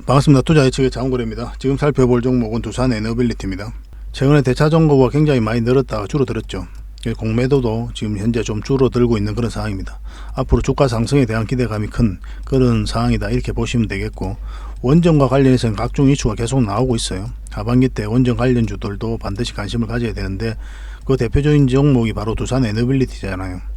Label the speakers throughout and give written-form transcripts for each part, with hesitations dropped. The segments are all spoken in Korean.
Speaker 1: 반갑습니다. 투자 예측의 장훈거래입니다. 지금 살펴볼 종목은 두산 에너빌리티입니다. 최근에 대차 정보가 굉장히 많이 늘었다가 줄어들었죠. 공매도도 지금 현재 좀 줄어들고 있는 그런 상황입니다. 앞으로 주가 상승에 대한 기대감이 큰 그런 상황이다 이렇게 보시면 되겠고, 원전과 관련해서는 각종 이슈가 계속 나오고 있어요. 하반기 때 원전 관련주들도 반드시 관심을 가져야 되는데, 그 대표적인 종목이 바로 두산 에너빌리티잖아요.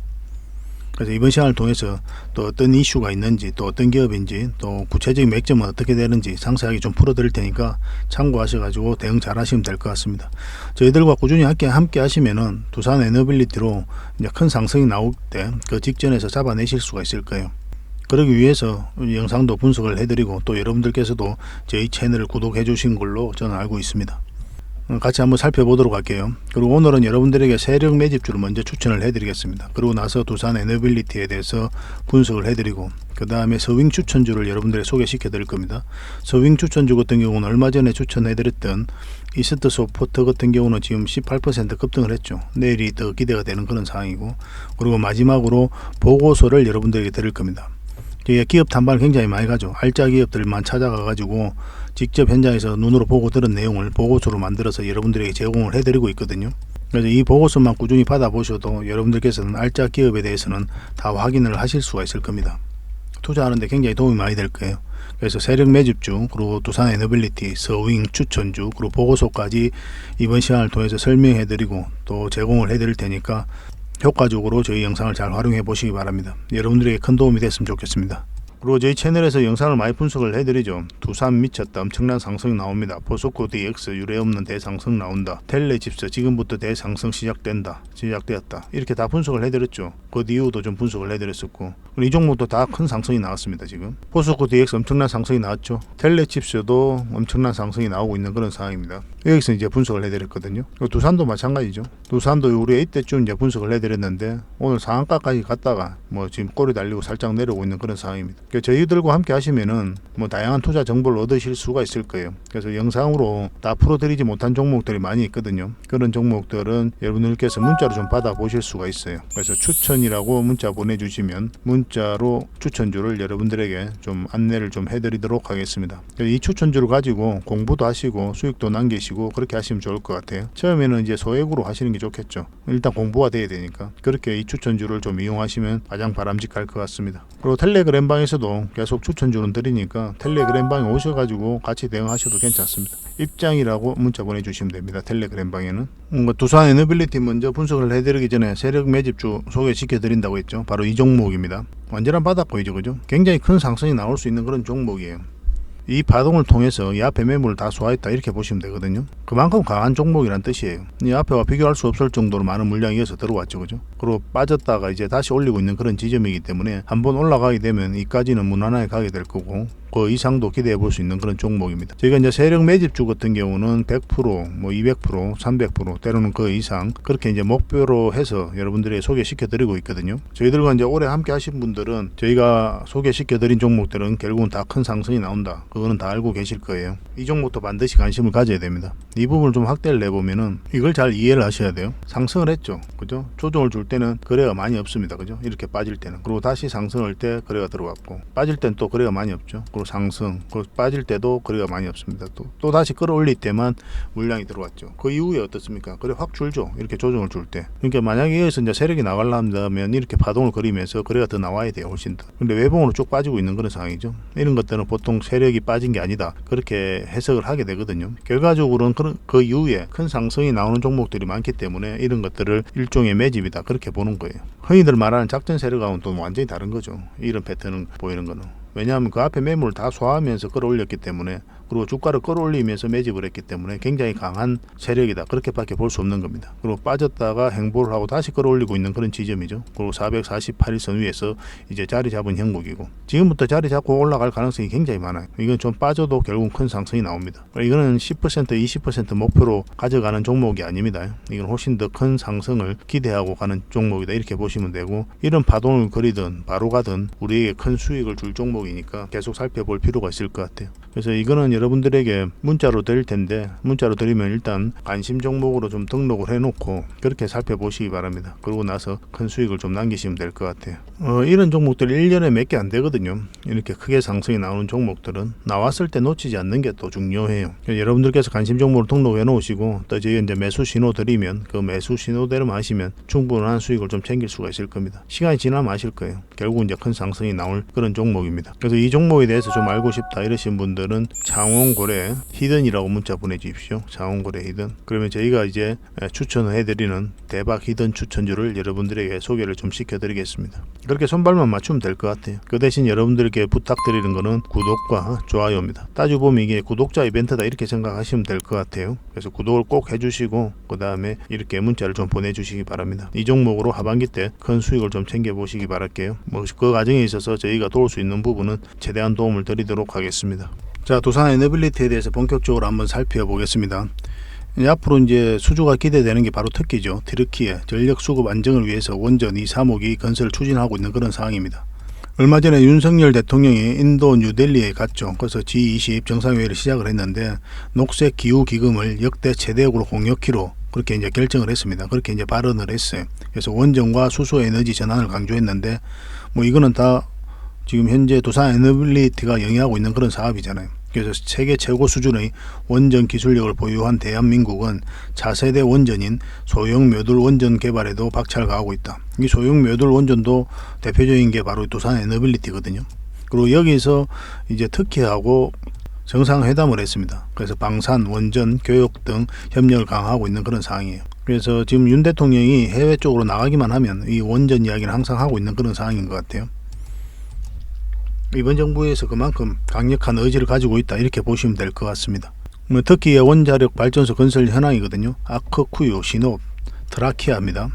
Speaker 1: 그래서 이번 시간을 통해서 또 어떤 이슈가 있는지, 또 어떤 기업인지, 또 구체적인 맥점은 어떻게 되는지 상세하게 좀 풀어드릴 테니까 참고하셔가지고 대응 잘 하시면 될 것 같습니다. 저희들과 꾸준히 함께 하시면은 두산 에너빌리티로 이제 큰 상승이 나올 때 그 직전에서 잡아내실 수가 있을 거예요. 그러기 위해서 영상도 분석을 해드리고, 또 여러분들께서도 저희 채널을 구독해 주신 걸로 저는 알고 있습니다. 같이 한번 살펴보도록 할게요. 그리고 오늘은 여러분들에게 세력 매집주를 먼저 추천을 해드리겠습니다. 그리고 나서 두산 에너빌리티에 대해서 분석을 해드리고, 그 다음에 서윙 추천주를 여러분들에게 소개시켜 드릴 겁니다. 서윙 추천주 같은 경우는 얼마 전에 추천해드렸던 이스트 소프트 같은 경우는 지금 18% 급등을 했죠. 내일이 더 기대가 되는 그런 상황이고, 그리고 마지막으로 보고서를 여러분들에게 드릴 겁니다. 기업 탐방을 굉장히 많이 가죠. 알짜 기업들만 찾아가가지고 직접 현장에서 눈으로 보고 들은 내용을 보고서로 만들어서 여러분들에게 제공을 해드리고 있거든요. 그래서 이 보고서만 꾸준히 받아보셔도 여러분들께서는 알짜 기업에 대해서는 다 확인을 하실 수가 있을 겁니다. 투자하는데 굉장히 도움이 많이 될 거예요. 그래서 세력 매집주, 그리고 두산 에너빌리티, 서윙 추천주, 그리고 보고서까지 이번 시간을 통해서 설명해드리고 또 제공을 해드릴 테니까 효과적으로 저희 영상을 잘 활용해 보시기 바랍니다. 여러분들에게 큰 도움이 됐으면 좋겠습니다. 그리고 저희 채널에서 영상을 많이 분석을 해드리죠. 두산 미쳤다, 엄청난 상승이 나옵니다. 포스코 DX 유례없는 대상승 나온다. 텔레집스 지금부터 대상승 시작되었다. 이렇게 다 분석을 해드렸죠. 그 이후도 좀 분석을 해드렸었고, 이 종목도 다 큰 상승이 나왔습니다. 지금 포스코 DX 엄청난 상승이 나왔죠. 텔레집스도 엄청난 상승이 나오고 있는 그런 상황입니다. 여기서 이제 분석을 해드렸거든요. 두산도 마찬가지죠. 두산도 우리가 이때쯤 이제 분석을 해드렸는데, 오늘 상한가까지 갔다가 지금 꼬리 달리고 살짝 내려오고 있는 그런 상황입니다. 저희들과 함께 하시면은 다양한 투자 정보를 얻으실 수가 있을 거예요. 그래서 영상으로 다 풀어드리지 못한 종목들이 많이 있거든요. 그런 종목들은 여러분들께서 문자로 좀 받아보실 수가 있어요. 그래서 추천이라고 문자 보내주시면 문자로 추천주를 여러분들에게 좀 안내를 좀 해드리도록 하겠습니다. 이 추천주를 가지고 공부도 하시고 수익도 남기시고 그렇게 하시면 좋을 것 같아요. 처음에는 이제 소액으로 하시는 게 좋겠죠. 일단 공부가 돼야 되니까 그렇게 이 추천주를 좀 이용하시면 가장 바람직할 것 같습니다. 그리고 텔레그램 방에서도 계속 추천주는 드리니까 텔레그램 방에 오셔가지고 같이 대응하셔도 괜찮습니다. 입장이라고 문자 보내주시면 됩니다. 텔레그램 방에는 두산 에너빌리티 먼저 분석을 해드리기 전에 세력 매집주 소개시켜 드린다고 했죠. 바로 이 종목입니다. 완전한 바닥고이죠, 그죠? 굉장히 큰 상승이 나올 수 있는 그런 종목이에요. 이 파동을 통해서 이 앞에 매물을 다 소화했다 이렇게 보시면 되거든요. 그만큼 강한 종목이란 뜻이에요. 이 앞에와 비교할 수 없을 정도로 많은 물량이 이어서 들어왔죠, 그죠? 그리고 빠졌다가 이제 다시 올리고 있는 그런 지점이기 때문에 한번 올라가게 되면 이까지는 무난하게 가게 될 거고, 그 이상도 기대해 볼 수 있는 그런 종목입니다. 저희가 이제 세력 매집주 같은 경우는 100%, 200%, 300% 때로는 그 이상 그렇게 이제 목표로 해서 여러분들에게 소개시켜 드리고 있거든요. 저희들과 이제 오래 함께 하신 분들은 저희가 소개시켜 드린 종목들은 결국은 다 큰 상승이 나온다. 그거는 다 알고 계실 거예요. 이 종목도 반드시 관심을 가져야 됩니다. 이 부분을 좀 확대를 내보면은 이걸 잘 이해를 하셔야 돼요. 상승을 했죠, 그죠? 조정을 줄 때는 거래가 많이 없습니다, 그죠? 이렇게 빠질 때는. 그리고 다시 상승할 때 거래가 들어왔고, 빠질 땐 또 거래가 많이 없죠. 그리고 상승, 그리고 빠질 때도 거래가 많이 없습니다. 또 다시 끌어올릴 때만 물량이 들어왔죠. 그 이후에 어떻습니까? 거래 확 줄죠, 이렇게 조정을 줄 때. 그러니까 만약에 여기서 이제 세력이 나가려면 이렇게 파동을 그리면서 거래가 더 나와야 돼요, 훨씬 더. 근데 외봉으로 쭉 빠지고 있는 그런 상황이죠. 이런 것들은 보통 세력이 빠진 게 아니다, 그렇게 해석을 하게 되거든요. 결과적으로는 그 이후에 큰 상승이 나오는 종목들이 많기 때문에 이런 것들을 일종의 매집이다, 그렇게 보는 거예요. 흔히들 말하는 작전 세력하고는 또 완전히 다른 거죠, 이런 패턴을 보이는 거는. 왜냐하면 그 앞에 매물을 다 소화하면서 끌어올렸기 때문에, 그리고 주가를 끌어올리면서 매집을 했기 때문에 굉장히 강한 세력이다, 그렇게밖에 볼 수 없는 겁니다. 그리고 빠졌다가 행보를 하고 다시 끌어올리고 있는 그런 지점이죠. 그리고 448일선 위에서 이제 자리 잡은 형국이고, 지금부터 자리 잡고 올라갈 가능성이 굉장히 많아요. 이건 좀 빠져도 결국 큰 상승이 나옵니다. 이거는 10%, 20% 목표로 가져가는 종목이 아닙니다. 이건 훨씬 더 큰 상승을 기대하고 가는 종목이다, 이렇게 보시면 되고, 이런 파동을 그리든 바로 가든 우리에게 큰 수익을 줄 종목이니까 계속 살펴볼 필요가 있을 것 같아요. 그래서 이거는 여러분들에게 문자로 드릴 텐데, 문자로 드리면 일단 관심 종목으로 좀 등록을 해놓고 그렇게 살펴보시기 바랍니다. 그러고 나서 큰 수익을 좀 남기시면 될 것 같아요. 이런 종목들이 1년에 몇 개 안 되거든요. 이렇게 크게 상승이 나오는 종목들은 나왔을 때 놓치지 않는 게 또 중요해요. 여러분들께서 관심 종목으로 등록해 놓으시고 또 저희 이제 매수 신호 드리면 그 매수 신호대로 하시면 충분한 수익을 좀 챙길 수가 있을 겁니다. 시간이 지나면 아실 거예요. 결국 이제 큰 상승이 나올 그런 종목입니다. 그래서 이 종목에 대해서 좀 알고 싶다 이러신 분들은 창원고래 히든이라고 문자 보내주십시오. 창원고래 히든. 그러면 저희가 이제 추천을 해드리는 대박 히든 추천주를 여러분들에게 소개를 좀 시켜드리겠습니다. 그렇게 손발만 맞추면 될 것 같아요. 그 대신 여러분들께 부탁드리는 거는 구독과 좋아요입니다. 따지고 보면 이게 구독자 이벤트다 이렇게 생각하시면 될 것 같아요. 그래서 구독을 꼭 해주시고 그 다음에 이렇게 문자를 좀 보내주시기 바랍니다. 이 종목으로 하반기 때 큰 수익을 좀 챙겨보시기 바랄게요. 그 과정에 있어서 저희가 도울 수 있는 부분은 최대한 도움을 드리도록 하겠습니다. 자, 두산 에너빌리티에 대해서 본격적으로 한번 살펴보겠습니다. 앞으로 이제 수주가 기대되는 게 바로 특기죠. 튀르키예 전력 수급 안정을 위해서 원전 2, 3호기 건설을 추진하고 있는 그런 상황입니다. 얼마 전에 윤석열 대통령이 인도 뉴델리에 갔죠. 그래서 G20 정상회의를 시작을 했는데 녹색 기후 기금을 역대 최대액으로 공여키로 그렇게 이제 결정을 했습니다. 그렇게 이제 발언을 했어요. 그래서 원전과 수소 에너지 전환을 강조했는데 이거는 다 지금 현재 두산 에너빌리티가 영위하고 있는 그런 사업이잖아요. 그래서 세계 최고 수준의 원전 기술력을 보유한 대한민국은 차세대 원전인 소형 묘들 원전 개발에도 박차를 가하고 있다. 이 소형 묘들 원전도 대표적인 게 바로 두산 에너빌리티거든요. 그리고 여기서 이제 터키하고 정상회담을 했습니다. 그래서 방산, 원전, 교육 등 협력을 강화하고 있는 그런 상황이에요. 그래서 지금 윤 대통령이 해외 쪽으로 나가기만 하면 이 원전 이야기를 항상 하고 있는 그런 상황인 것 같아요. 이번 정부에서 그만큼 강력한 의지를 가지고 있다 이렇게 보시면 될 것 같습니다. 터키의 원자력 발전소 건설 현황이거든요. 아크쿠유, 시노, 트라키아입니다.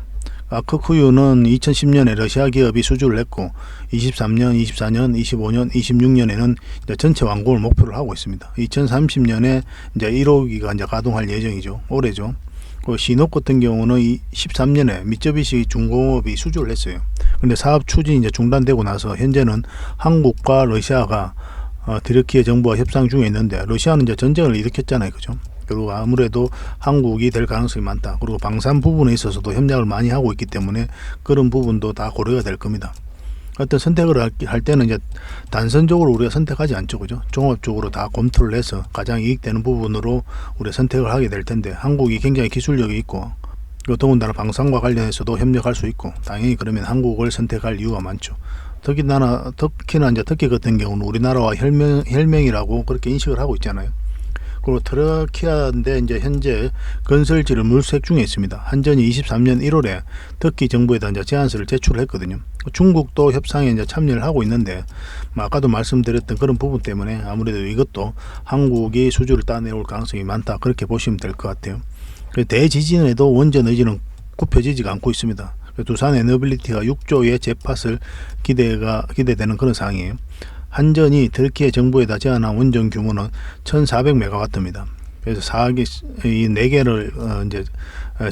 Speaker 1: 아크쿠유는 2010년에 러시아 기업이 수주를 했고 23년, 24년, 25년, 26년에는 이제 전체 완공을 목표를 하고 있습니다. 2030년에 이제 1호기가 이제 가동할 예정이죠. 올해죠. 그 시노 같은 경우는 13년에 미쯔비시 중공업이 수주를 했어요. 근데 사업 추진이 이제 중단되고 나서 현재는 한국과 러시아가 튀르키예 정부와 협상 중에 있는데 러시아는 이제 전쟁을 일으켰잖아요. 그죠? 그리고 아무래도 한국이 될 가능성이 많다. 그리고 방산 부분에 있어서도 협력을 많이 하고 있기 때문에 그런 부분도 다 고려가 될 겁니다. 어떤 선택을 할 때는 이제 단선적으로 우리가 선택하지 않죠. 그죠? 종합적으로 다 검토를 해서 가장 이익되는 부분으로 우리가 선택을 하게 될 텐데 한국이 굉장히 기술력이 있고 더군다나 방산과 관련해서도 협력할 수 있고 당연히 그러면 한국을 선택할 이유가 많죠. 특히나 이제 터키 같은 경우는 우리나라와 혈맹이라고 그렇게 인식을 하고 있잖아요. 그리고 트라키아인데 이제 현재 건설지를 물색 중에 있습니다. 한전이 23년 1월에 터키 정부에다 이제 제안서를 제출했거든요. 중국도 협상에 이제 참여를 하고 있는데 아까도 말씀드렸던 그런 부분 때문에 아무래도 이것도 한국이 수주를 따내올 가능성이 많다 그렇게 보시면 될 것 같아요. 대지진에도 원전 의지는 굽혀지지가 않고 있습니다. 두산 에너빌리티가 6조의 jet팟을 기대되는 그런 상황이에요. 한전이 터키의 정부에다 제안한 원전 규모는 1,400메가와트입니다. 그래서 4개를 이제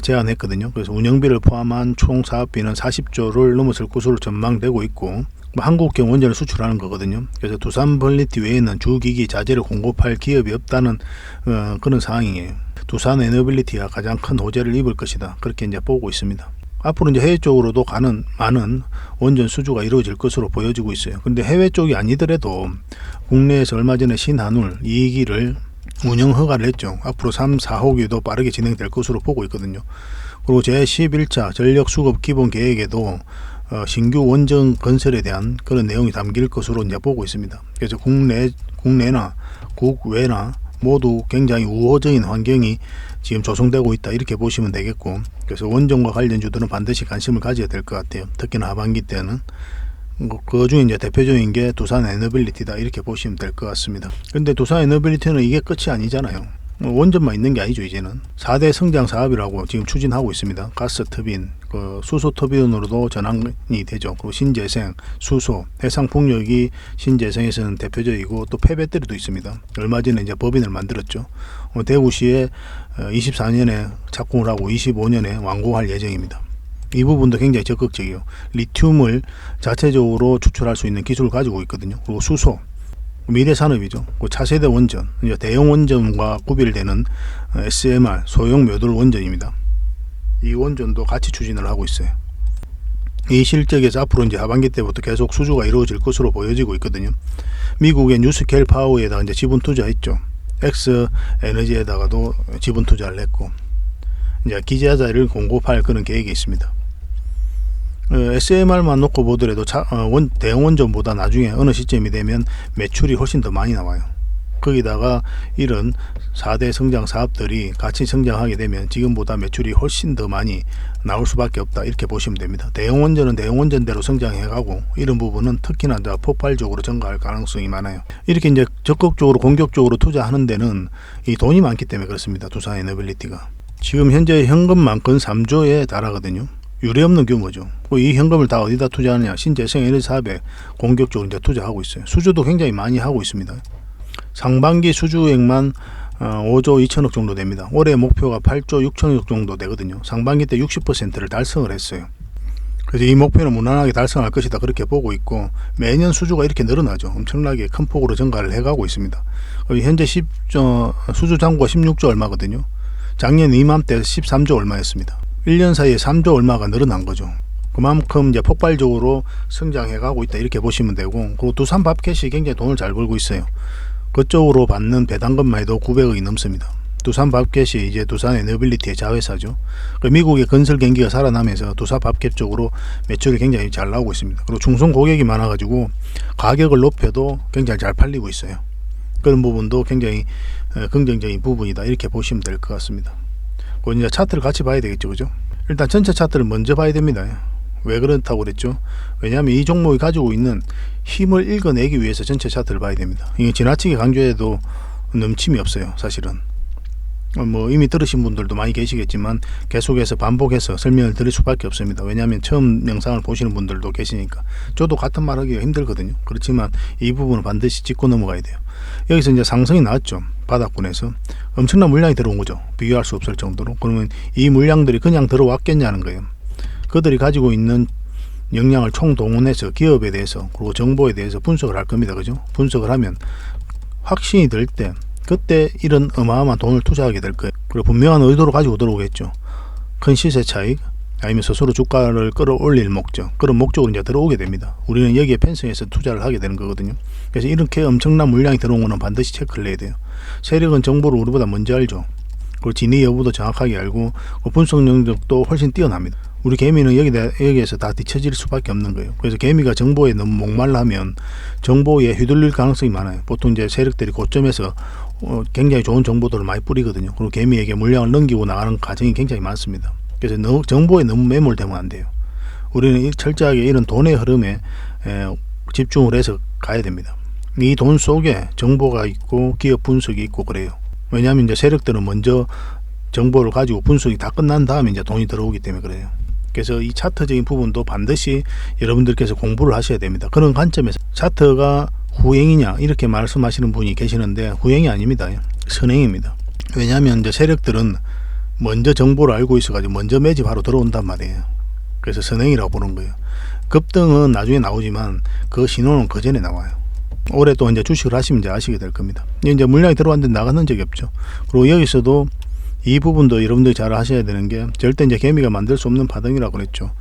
Speaker 1: 제안했거든요. 그래서 운영비를 포함한 총 사업비는 40조를 넘어설 것으로 전망되고 있고 한국형 원전을 수출하는 거거든요. 그래서 두산 벌리티 외에는 주기기 자재를 공급할 기업이 없다는 그런 상황이에요. 두산 에너빌리티가 가장 큰 호재를 입을 것이다. 그렇게 이제 보고 있습니다. 앞으로 이제 해외 쪽으로도 가는 많은 원전 수주가 이루어질 것으로 보여지고 있어요. 근데 해외 쪽이 아니더라도 국내에서 얼마 전에 신한울 2기를 운영 허가를 했죠. 앞으로 3, 4호기도 빠르게 진행될 것으로 보고 있거든요. 그리고 제11차 전력 수급 기본 계획에도 신규 원전 건설에 대한 그런 내용이 담길 것으로 이제 보고 있습니다. 그래서 국내나 국외나 모두 굉장히 우호적인 환경이 지금 조성되고 있다 이렇게 보시면 되겠고, 그래서 원전과 관련주들은 반드시 관심을 가져야 될 것 같아요. 특히나 하반기 때는 그 중에 이제 대표적인 게 두산 에너빌리티다 이렇게 보시면 될 것 같습니다. 근데 두산 에너빌리티는 이게 끝이 아니잖아요. 원전만 있는 게 아니죠. 이제는 4대 성장 사업이라고 지금 추진하고 있습니다. 가스 터빈, 수소 터빈으로도 전환이 되죠. 그리고 신재생, 수소, 해상 풍력이 신재생에서는 대표적이고 또 폐배터리도 있습니다. 얼마 전에 이제 법인을 만들었죠. 대구시에 24년에 착공을 하고 25년에 완공할 예정입니다. 이 부분도 굉장히 적극적이에요. 리튬을 자체적으로 추출할 수 있는 기술을 가지고 있거든요. 그리고 수소, 미래 산업이죠. 그 차세대 원전, 이제 대형 원전과 구별되는 SMR 소형 묘돌 원전입니다. 이 원전도 같이 추진을 하고 있어요. 이 실적에서 앞으로 이제 하반기 때부터 계속 수주가 이루어질 것으로 보여지고 있거든요. 미국의 뉴스케일 파워에다가 이제 지분 투자했죠. 엑스 에너지에다가도 지분 투자를 했고, 이제 기재자를 공급할 그런 계획이 있습니다. SMR만 놓고 보더라도 대형 원전보다 나중에 어느 시점이 되면 매출이 훨씬 더 많이 나와요. 거기다가 이런 4대 성장 사업들이 같이 성장하게 되면 지금보다 매출이 훨씬 더 많이 나올 수밖에 없다, 이렇게 보시면 됩니다. 대형 원전은 대형 원전대로 성장해가고 이런 부분은 특히나 폭발적으로 증가할 가능성이 많아요. 이렇게 이제 적극적으로 공격적으로 투자하는 데는 이 돈이 많기 때문에 그렇습니다. 두산 에너빌리티가 지금 현재 현금만큼 3조에 달하거든요. 유례없는 규모죠. 이 현금을 다 어디다 투자하느냐? 신재생 에너지 사업에 공격적으로 이제 투자하고 있어요. 수주도 굉장히 많이 하고 있습니다. 상반기 수주액만 5조 2천억 정도 됩니다. 올해 목표가 8조 6천억 정도 되거든요. 상반기 때 60%를 달성을 했어요. 그래서 이 목표는 무난하게 달성할 것이다, 그렇게 보고 있고, 매년 수주가 이렇게 늘어나죠. 엄청나게 큰 폭으로 증가를 해가고 있습니다. 현재 수주 잔고가 16조 얼마거든요. 작년 이맘때 13조 얼마였습니다. 1년 사이에 3조 얼마가 늘어난 거죠. 그만큼 이제 폭발적으로 성장해가고 있다, 이렇게 보시면 되고, 그리고 두산 밥캣이 굉장히 돈을 잘 벌고 있어요. 그쪽으로 받는 배당금만 해도 900억이 넘습니다. 두산 밥캣이 이제 두산 에너빌리티의 자회사죠. 미국의 건설 경기가 살아나면서 두산 밥캣 쪽으로 매출이 굉장히 잘 나오고 있습니다. 그리고 중성 고객이 많아가지고 가격을 높여도 굉장히 잘 팔리고 있어요. 그런 부분도 굉장히 긍정적인 부분이다, 이렇게 보시면 될 것 같습니다. 그 이제 차트를 같이 봐야 되겠죠, 그죠? 일단 전체 차트를 먼저 봐야 됩니다. 왜 그렇다고 그랬죠? 왜냐하면 이 종목이 가지고 있는 힘을 읽어내기 위해서 전체 차트를 봐야 됩니다. 이게 지나치게 강조해도 넘침이 없어요, 사실은. 이미 들으신 분들도 많이 계시겠지만 계속해서 반복해서 설명을 드릴 수밖에 없습니다. 왜냐하면 처음 영상을 보시는 분들도 계시니까. 저도 같은 말 하기가 힘들거든요. 그렇지만 이 부분은 반드시 짚고 넘어가야 돼요. 여기서 이제 상승이 나왔죠. 바닥권에서 엄청난 물량이 들어온 거죠. 비교할 수 없을 정도로. 그러면 이 물량들이 그냥 들어왔겠냐는 거예요. 그들이 가지고 있는 역량을 총동원해서 기업에 대해서, 그리고 정보에 대해서 분석을 할 겁니다. 그죠? 분석을 하면 확신이 들 때, 그때 이런 어마어마한 돈을 투자하게 될 거예요. 그리고 분명한 의도로 가지고 들어오겠죠. 큰 시세 차익, 아니면 스스로 주가를 끌어올릴 목적, 그런 목적으로 이제 들어오게 됩니다. 우리는 여기에 편성해서 투자를 하게 되는 거거든요. 그래서 이렇게 엄청난 물량이 들어온 거는 반드시 체크를 해야 돼요. 세력은 정보를 우리보다 먼저 알죠. 그리고 진위 여부도 정확하게 알고, 그 분석 능력도 훨씬 뛰어납니다. 우리 개미는 여기에서 다 뒤처질 수밖에 없는 거예요. 그래서 개미가 정보에 너무 목말라면 정보에 휘둘릴 가능성이 많아요. 보통 이제 세력들이 고점에서 굉장히 좋은 정보들을 많이 뿌리거든요. 그리고 개미에게 물량을 넘기고 나가는 과정이 굉장히 많습니다. 그래서 정보에 너무 매몰되면 안 돼요. 우리는 철저하게 이런 돈의 흐름에 집중을 해서 가야 됩니다. 이 돈 속에 정보가 있고 기업 분석이 있고 그래요. 왜냐하면 이제 세력들은 먼저 정보를 가지고 분석이 다 끝난 다음에 이제 돈이 들어오기 때문에 그래요. 그래서 이 차트적인 부분도 반드시 여러분들께서 공부를 하셔야 됩니다. 그런 관점에서 차트가 후행이냐 이렇게 말씀하시는 분이 계시는데, 후행이 아닙니다. 선행입니다. 왜냐하면 이제 세력들은 먼저 정보를 알고 있어가지고 먼저 매집하러 들어온단 말이에요. 그래서 선행이라고 보는 거예요. 급등은 나중에 나오지만 그 신호는 그 전에 나와요. 올해 또 이제 주식을 하시면 이제 아시게 될 겁니다. 이제 물량이 들어왔는데 나가는 적이 없죠. 그리고 여기서도 이 부분도 여러분들이 잘 하셔야 되는 게, 절대 이제 개미가 만들 수 없는 파동이라고 그랬죠.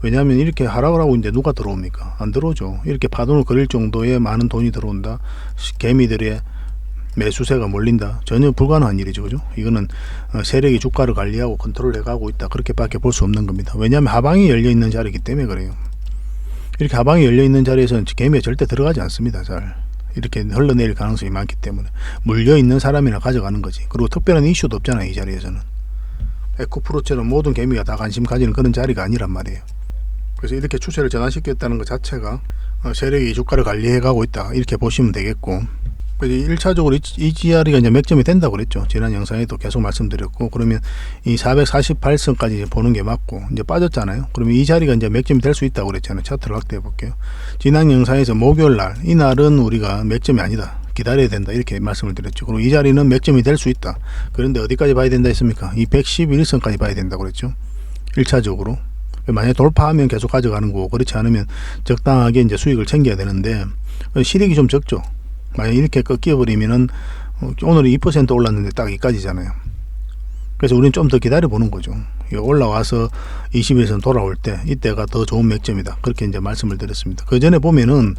Speaker 1: 왜냐하면 이렇게 하락을 하고 이제 누가 들어옵니까? 안 들어오죠. 이렇게 파동을 그릴 정도의 많은 돈이 들어온다, 개미들의 매수세가 몰린다, 전혀 불가능한 일이죠. 그죠? 이거는 세력이 주가를 관리하고 컨트롤해 가고 있다, 그렇게밖에 볼 수 없는 겁니다. 왜냐하면 하방이 열려 있는 자리이기 때문에 그래요. 이렇게 하방이 열려 있는 자리에서는 개미가 절대 들어가지 않습니다. 잘 이렇게 흘러내릴 가능성이 많기 때문에 물려 있는 사람이나 가져가는 거지. 그리고 특별한 이슈도 없잖아요. 이 자리에서는 에코프로처럼 모든 개미가 다 관심 가지는 그런 자리가 아니란 말이에요. 그래서 이렇게 추세를 전환시켰다는 것 자체가 세력이 주가를 관리해 가고 있다, 이렇게 보시면 되겠고, 1차적으로 이 자리가 이제 맥점이 된다고 그랬죠. 지난 영상에도 계속 말씀드렸고, 그러면 이 448선까지 보는 게 맞고, 이제 빠졌잖아요. 그러면 이 자리가 이제 맥점이 될 수 있다고 그랬잖아요. 차트를 확대해 볼게요. 지난 영상에서 목요일 날, 이날은 우리가 맥점이 아니다, 기다려야 된다, 이렇게 말씀을 드렸죠. 그리고 이 자리는 맥점이 될 수 있다. 그런데 어디까지 봐야 된다 했습니까? 이 111선까지 봐야 된다고 그랬죠. 1차적으로. 만약에 돌파하면 계속 가져가는 거고, 그렇지 않으면 적당하게 이제 수익을 챙겨야 되는데, 실익이 좀 적죠. 만약 이렇게 꺾여버리면은 오늘이 2% 올랐는데 딱 여기까지잖아요. 그래서 우리는 좀 더 기다려 보는 거죠. 올라와서 20에서 돌아올 때 이때가 더 좋은 맥점이다. 그렇게 이제 말씀을 드렸습니다. 그 전에 보면은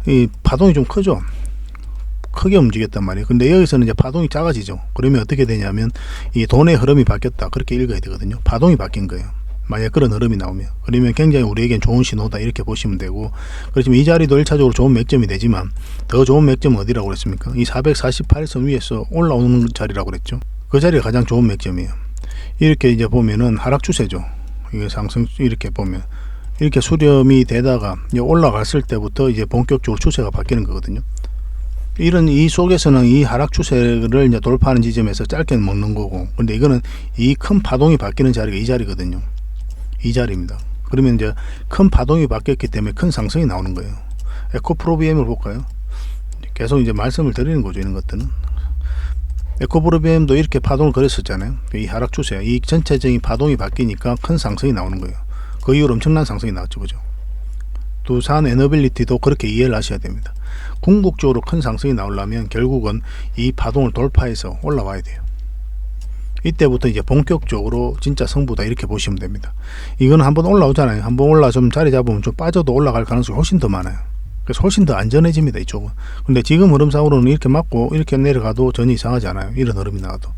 Speaker 1: 이 파동이 좀 크죠. 크게 움직였단 말이에요. 근데 여기서는 이제 파동이 작아지죠. 그러면 어떻게 되냐면 이 돈의 흐름이 바뀌었다. 그렇게 읽어야 되거든요. 파동이 바뀐 거예요. 만약 그런 흐름이 나오면. 그러면 굉장히 우리에겐 좋은 신호다. 이렇게 보시면 되고. 그렇지만 이 자리도 1차적으로 좋은 맥점이 되지만 더 좋은 맥점은 어디라고 그랬습니까? 이 448선 위에서 올라오는 자리라고 그랬죠. 그 자리가 가장 좋은 맥점이에요. 이렇게 이제 보면은 하락 추세죠. 이게 상승 이렇게 보면 이렇게 수렴이 되다가 이제 올라갔을 때부터 이제 본격적으로 추세가 바뀌는 거거든요. 이런 이 속에서는 이 하락 추세를 이제 돌파하는 지점에서 짧게 먹는 거고, 근데 이거는 이 큰 파동이 바뀌는 자리가 이 자리거든요. 이 자리입니다. 그러면 이제 큰 파동이 바뀌었기 때문에 큰 상승이 나오는 거예요. 에코프로비엠을 볼까요? 계속 이제 말씀을 드리는 거죠. 이런 것들은 에코프로비엠도 이렇게 파동을 그렸었잖아요. 이 하락 추세, 이 전체적인 파동이 바뀌니까 큰 상승이 나오는 거예요. 그 이후로 엄청난 상승이 나왔죠. 그죠? 두산 에너빌리티도 그렇게 이해를 하셔야 됩니다. 궁극적으로 큰 상승이 나오려면 결국은 이 파동을 돌파해서 올라와야 돼요. 이때부터 이제 본격적으로 진짜 승부다 이렇게 보시면 됩니다. 이거는 한번 올라오잖아요. 한번 올라 좀 자리 잡으면 좀 빠져도 올라갈 가능성이 훨씬 더 많아요. 그래서 훨씬 더 안전해집니다. 이쪽은. 근데 지금 흐름상으로는 이렇게 맞고 이렇게 내려가도 전혀 이상하지 않아요. 이런 흐름이 나와도.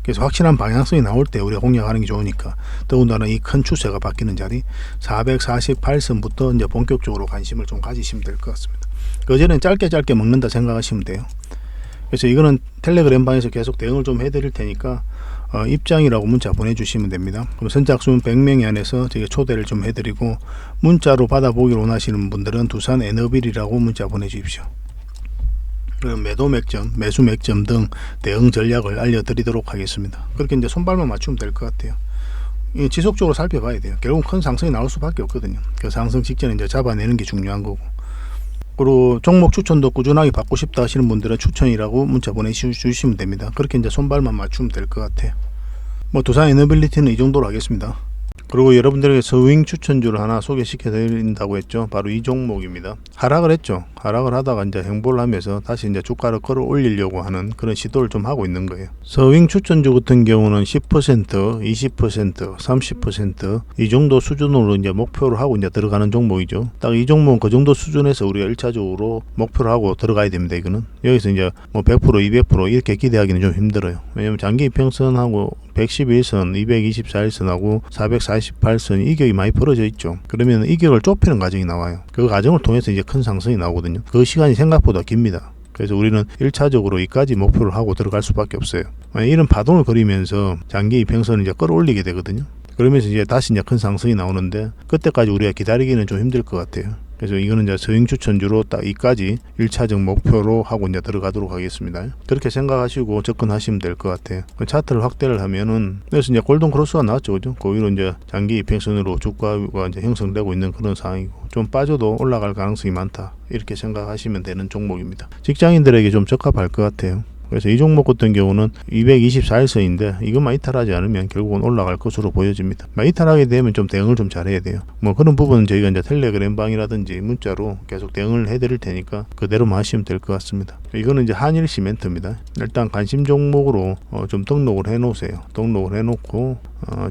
Speaker 1: 그래서 확실한 방향성이 나올 때 우리가 공략하는 게 좋으니까, 더군다나 이 큰 추세가 바뀌는 자리 448선부터 이제 본격적으로 관심을 좀 가지시면 될 것 같습니다. 그전에는 짧게 먹는다 생각하시면 돼요. 그래서 이거는 텔레그램 방에서 계속 대응을 좀 해드릴 테니까 입장이라고 문자 보내주시면 됩니다. 그럼 선착순 100명이 안에서 제가 초대를 좀 해드리고, 문자로 받아보기를 원하시는 분들은 두산 에너빌이라고 문자 보내주십시오. 그리고 매도 맥점, 매수 맥점 등 대응 전략을 알려드리도록 하겠습니다. 그렇게 이제 손발만 맞추면 될 것 같아요. 지속적으로 살펴봐야 돼요. 결국 큰 상승이 나올 수밖에 없거든요. 그 상승 직전에 이제 잡아내는 게 중요한 거고. 그리고 종목 추천도 꾸준하게 받고 싶다 하시는 분들은 추천이라고 문자 보내주시면 됩니다. 그렇게 이제 손발만 맞추면 될 것 같아요. 뭐 두산 에너빌리티는 이 정도로 하겠습니다. 그리고 여러분들에게 스윙 추천주를 하나 소개시켜 드린다고 했죠. 바로 이 종목입니다. 하락을 했죠. 하락을 하다가 이제 행보를 하면서 다시 이제 주가를 끌어올리려고 하는 그런 시도를 좀 하고 있는 거예요. 스윙 추천주 같은 경우는 10%, 20%, 30% 이 정도 수준으로 이제 목표를 하고 이제 들어가는 종목이죠. 딱 이 종목은 그 정도 수준에서 우리가 1차적으로 목표를 하고 들어가야 됩니다. 이거는 여기서 이제 뭐 100%, 200% 이렇게 기대하기는 좀 힘들어요. 왜냐면 장기 이평선하고 111선, 224일선하고 448선 이격이 많이 벌어져 있죠. 그러면 이격을 좁히는 과정이 나와요. 그 과정을 통해서 이제 큰 상승이 나오거든요. 그 시간이 생각보다 깁니다. 그래서 우리는 1차적으로 이까지 목표를 하고 들어갈 수밖에 없어요. 이런 파동을 그리면서 장기 이평선을 이제 끌어올리게 되거든요. 그러면서 이제 다시 이제 큰 상승이 나오는데, 그때까지 우리가 기다리기는 좀 힘들 것 같아요. 그래서 이거는 이제 스윙 추천주로 딱 이까지 1차적 목표로 하고 이제 들어가도록 하겠습니다. 그렇게 생각하시고 접근하시면 될 것 같아요. 차트를 확대를 하면은, 그래서 이제 골든 크로스가 나왔죠. 그죠? 그 위로 이제 장기 이평선으로 주가가 이제 형성되고 있는 그런 상황이고, 좀 빠져도 올라갈 가능성이 많다. 이렇게 생각하시면 되는 종목입니다. 직장인들에게 좀 적합할 것 같아요. 그래서 이 종목 같은 경우는 224일선인데 이것만 이탈하지 않으면 결국은 올라갈 것으로 보여집니다. 이탈하게 되면 좀 대응을 좀 잘해야 돼요. 뭐 그런 부분은 저희가 이제 텔레그램 방이라든지 문자로 계속 대응을 해드릴 테니까 그대로만 하시면 될 것 같습니다. 이거는 이제 한일 시멘트입니다. 일단 관심 종목으로 좀 등록을 해 놓으세요. 등록을 해 놓고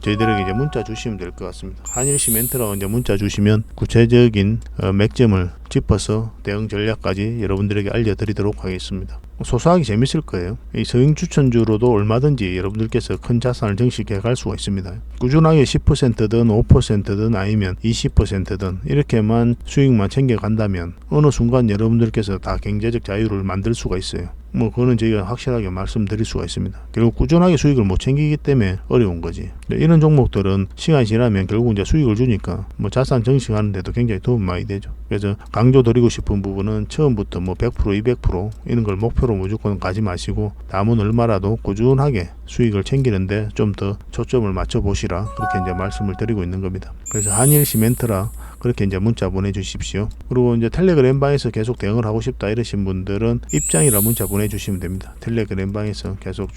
Speaker 1: 저희들에게 이제 문자 주시면 될 것 같습니다. 한일 시멘트라고 이제 문자 주시면 구체적인 맥점을 짚어서 대응 전략까지 여러분들에게 알려드리도록 하겠습니다. 소소하게 재밌을 거예요. 이 스윙 추천주로도 얼마든지 여러분들께서 큰 자산을 증식해 갈 수가 있습니다. 꾸준하게 10%든 5%든 아니면 20%든 이렇게만 수익만 챙겨간다면 어느 순간 여러분들께서 다 경제적 자유를 만들 수가 있어요. 뭐 그거는 저희가 확실하게 말씀드릴 수가 있습니다. 결국 꾸준하게 수익을 못 챙기기 때문에 어려운 거지. 이런 종목들은 시간이 지나면 결국 이제 수익을 주니까 뭐 자산 증식하는 데도 굉장히 도움 많이 되죠. 그래서 강조드리고 싶은 부분은 처음부터 뭐 100%, 200% 이런 걸 목표로 무조건 가지 마시고 남은 얼마라도 꾸준하게 수익을 챙기는데 좀 더 초점을 맞춰 보시라, 그렇게 이제 말씀을 드리고 있는 겁니다. 그래서 한일 시멘트라 그렇게 이제 문자 보내주십시오. 그리고 이제 텔레그램 방에서 계속 대응을 하고 싶다 이러신 분들은 입장이라 문자 보내주시면 됩니다. 텔레그램 방에서 계속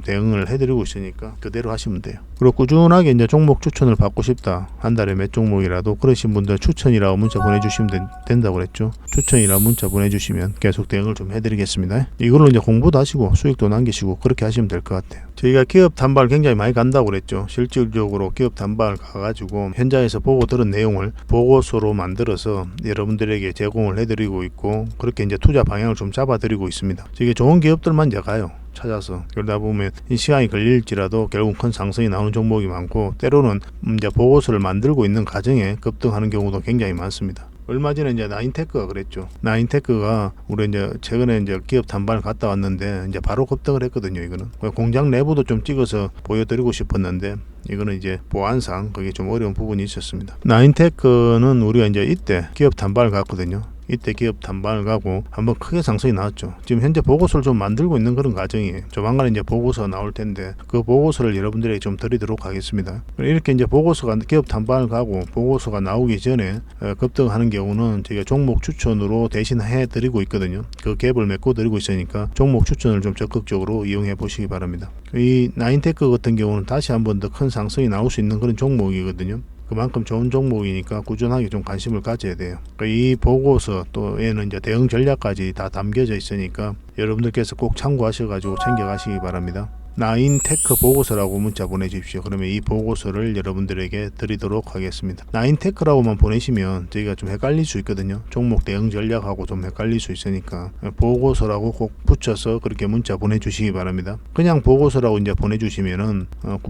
Speaker 1: 대응을 해드리고 있으니까 그대로 하시면 돼요. 그리고 꾸준하게 이제 종목 추천을 받고 싶다, 한 달에 몇 종목이라도 그러신 분들 추천이라고 문자 보내주시면 된다고 그랬죠. 추천이라고 문자 보내주시면 계속 대응을 좀 해드리겠습니다. 이걸로 이제 공부도 하시고 수익도 남기시고 그렇게 하시면 될 것 같아요. 저희가 기업 단발 굉장히 많이 간다고 그랬죠. 실질적으로 기업 단발 가가지고 현장에서 보고 들은 내용을 보고서로 만들어서 여러분들에게 제공을 해드리고 있고, 그렇게 이제 투자 방향을 좀 잡아드리고 있습니다. 이게 좋은 기업들만 이제 가요. 찾아서. 그러다 보면 이 시간이 걸릴지라도 결국 큰 상승이 나오는 종목이 많고, 때로는 이제 보고서를 만들고 있는 과정에 급등하는 경우도 굉장히 많습니다. 얼마 전에 이제 나인테크가 그랬죠. 나인테크가 우리 이제 최근에 이제 기업 단발 갔다 왔는데 이제 바로 급등을 했거든요. 이거는 공장 내부도 좀 찍어서 보여드리고 싶었는데 이거는 이제 보안상 그게 좀 어려운 부분이 있었습니다. 나인테크는 우리가 이제 이때 기업 단발 갔거든요. 이때 기업 단발 가고 한번 크게 상승이 나왔죠. 지금 현재 보고서를 좀 만들고 있는 그런 과정이에요. 조만간 이제 보고서 나올 텐데 그 보고서를 여러분들에게 좀 드리도록 하겠습니다. 이렇게 이제 보고서가 기업 단발 가고 보고서가 나오기 전에 급등하는 경우는 저희가 종목 추천으로 대신 해드리고 있거든요. 그 갭을 메꿔 드리고 있으니까 종목 추천을 좀 적극적으로 이용해 보시기 바랍니다. 이 나인테크 같은 경우는 다시 한번 더 큰 상승이 나올 수 있는 그런 종목이거든요. 그만큼 좋은 종목이니까 꾸준하게 좀 관심을 가져야 돼요. 이 보고서 또 얘는 이제 대응 전략까지 다 담겨져 있으니까 여러분들께서 꼭 참고하셔가지고 챙겨가시기 바랍니다. 나인테크 보고서라고 문자 보내주십시오. 그러면 이 보고서를 여러분들에게 드리도록 하겠습니다. 나인테크라고만 보내시면 저희가 좀 헷갈릴 수 있거든요. 종목 대응 전략하고 좀 헷갈릴 수 있으니까 보고서라고 꼭 붙여서 그렇게 문자 보내주시기 바랍니다. 그냥 보고서라고 이제 보내주시면은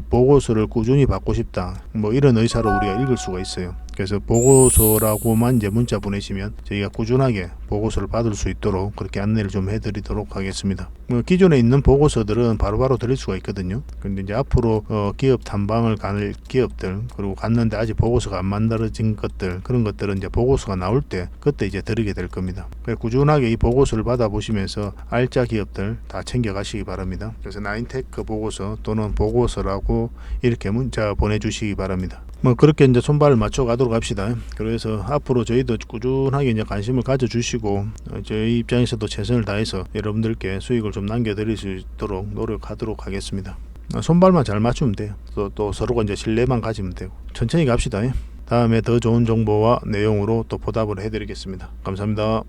Speaker 1: 보고서를 꾸준히 받고 싶다, 뭐 이런 의사로 우리가 읽을 수가 있어요. 그래서 보고서라고만 이제 문자 보내시면 저희가 꾸준하게 보고서를 받을 수 있도록 그렇게 안내를 좀 해드리도록 하겠습니다. 기존에 있는 보고서들은 바로바로 드릴 수가 있거든요. 근데 이제 앞으로 기업 탐방을 갈 기업들, 그리고 갔는데 아직 보고서가 안 만들어진 것들, 그런 것들은 이제 보고서가 나올 때 그때 이제 드리게 될 겁니다. 꾸준하게 이 보고서를 받아보시면서 알짜 기업들 다 챙겨가시기 바랍니다. 그래서 나인테크 보고서 또는 보고서라고 이렇게 문자 보내주시기 바랍니다. 그렇게 이제 손발을 맞춰 가도록 합시다. 그래서 앞으로 저희도 꾸준하게 이제 관심을 가져주시고 저희 입장에서도 최선을 다해서 여러분들께 수익을 좀 남겨드릴 수 있도록 노력하도록 하겠습니다. 손발만 잘 맞추면 돼요. 또 서로가 이제 신뢰만 가지면 되고 천천히 갑시다. 다음에 더 좋은 정보와 내용으로 또 보답을 해드리겠습니다. 감사합니다.